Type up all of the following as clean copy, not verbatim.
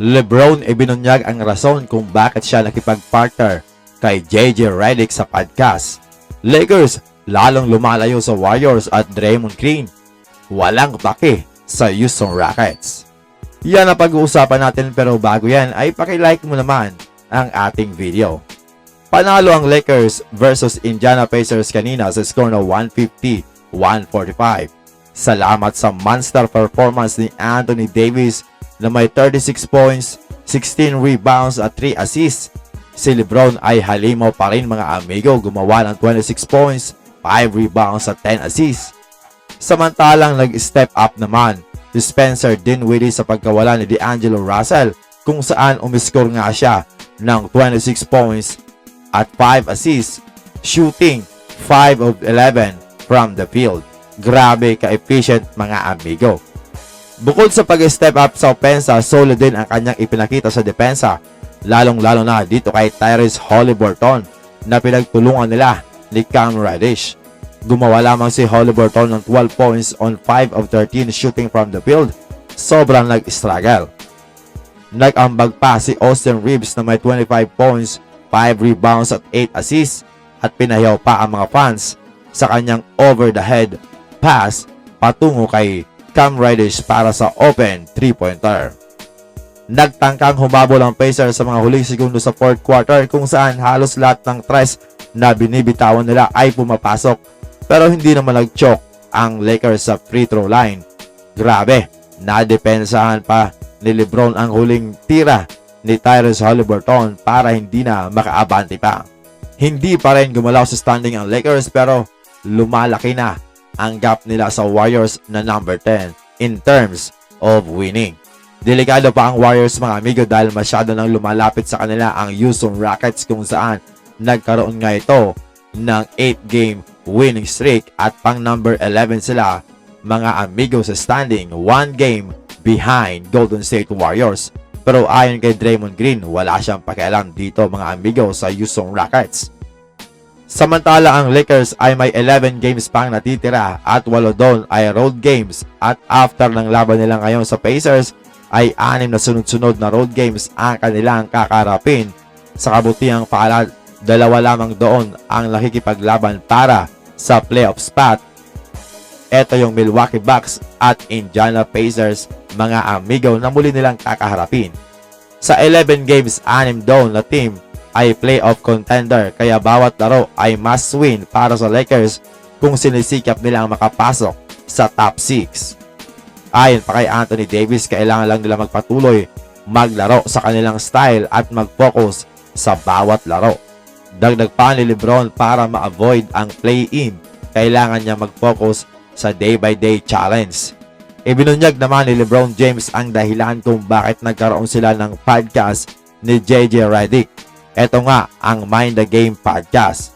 LeBron ibinunyag ang rason kung bakit siya nakipag-partner kay JJ Redick sa podcast. Lakers lalong lumalayo sa Warriors at Draymond Green walang pake sa Houston Rockets. Yan ang pag-uusapan natin, pero bago yan ay paki-like mo naman ang ating video. Panalo ang Lakers versus Indiana Pacers kanina sa score na 150-145. Salamat sa monster performance ni Anthony Davis na may 36 points, 16 rebounds at 3 assists. Si LeBron ay halimaw pa rin mga amigo, gumawa ng 26 points, 5 rebounds at 10 assists. Samantalang nag-step up naman si Spencer Dinwiddie sa pagkawala ni D'Angelo Russell, kung saan umiscore nga siya ng 26 points at 5 assists, shooting 5 of 11 from the field. Grabe ka-efficient mga amigo. Bukod sa pag-step up sa opensa, solid din ang kanyang ipinakita sa depensa, lalong-lalo na dito kay Tyrese Haliburton na pinagtulungan nila ni Cam Reddish. Gumawa lamang si Haliburton ng 12 points on 5 of 13 shooting from the field. Sobrang nag-struggle. Nag-ambag pa si Austin Reeves na may 25 points, 5 rebounds at 8 assists, at pinayaw pa ang mga fans sa kanyang over-the-head pass patungo kay Cam Reddish para sa open 3-pointer. Nagtangkang humabol ang Pacers sa mga huling segundo sa fourth quarter, kung saan halos lahat ng tres na binibitawan nila ay pumapasok, pero hindi naman nag-choke ang Lakers sa free throw line. Grabe, nadepensahan pa ni LeBron ang huling tira ni Tyrese Haliburton para hindi na makaabante pa. Hindi pa rin gumalaw sa standing ang Lakers, pero lumalaki na ang gap nila sa Warriors na number 10 in terms of winning. Delikado pa ang Warriors mga amigo dahil masyado nang lumalapit sa kanila ang Houston Rockets, kung saan nagkaroon nga ito ng 8-game winning streak at pang number 11 sila mga amigo sa standing, 1 game behind Golden State Warriors. Pero ayon kay Draymond Green, wala siyang pakialam dito mga amigo sa Houston Rockets. Samantala ang Lakers ay may 11 games pang natitira at 8 doon ay road games, at after ng laban nila ngayon sa Pacers ay 6 na sunod-sunod na road games ang kanilang kakarapin. Sa kabutihang palad, 2 lamang doon ang nakikipaglaban para sa playoff spot. Ito yung Milwaukee Bucks at Indiana Pacers mga amigo na muli nilang kakaharapin. Sa 11 games, 6 doon na team ay playoff contender, kaya bawat laro ay must win para sa Lakers kung sinisikap nilang makapasok sa top 6. Ayon pa kay Anthony Davis, kailangan lang nila magpatuloy maglaro sa kanilang style at mag-focus sa bawat laro. Dagdag pa ni LeBron, para ma-avoid ang play-in, kailangan niya mag-focus sa day-by-day challenge. Ibinunyag naman ni LeBron James ang dahilan kung bakit nagkaroon sila ng podcast ni JJ Redick. Ito nga ang Mind the Game podcast.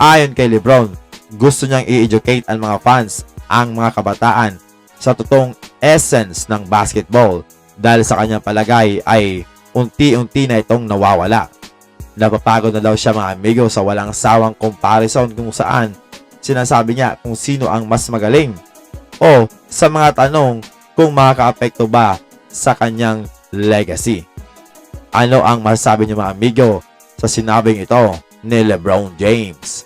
Ayon kay LeBron, gusto niyang i-educate ang mga fans, ang mga kabataan, sa totoong essence ng basketball, dahil sa kanyang palagay ay unti-unti na itong nawawala. Napapagod na daw siya mga amigo sa walang sawang comparison, kung saan sinasabi niya kung sino ang mas magaling, o sa mga tanong kung makaka-apekto ba sa kanyang legacy. Ano ang masasabi niyo mga amigo sa sinabing ito ni LeBron James?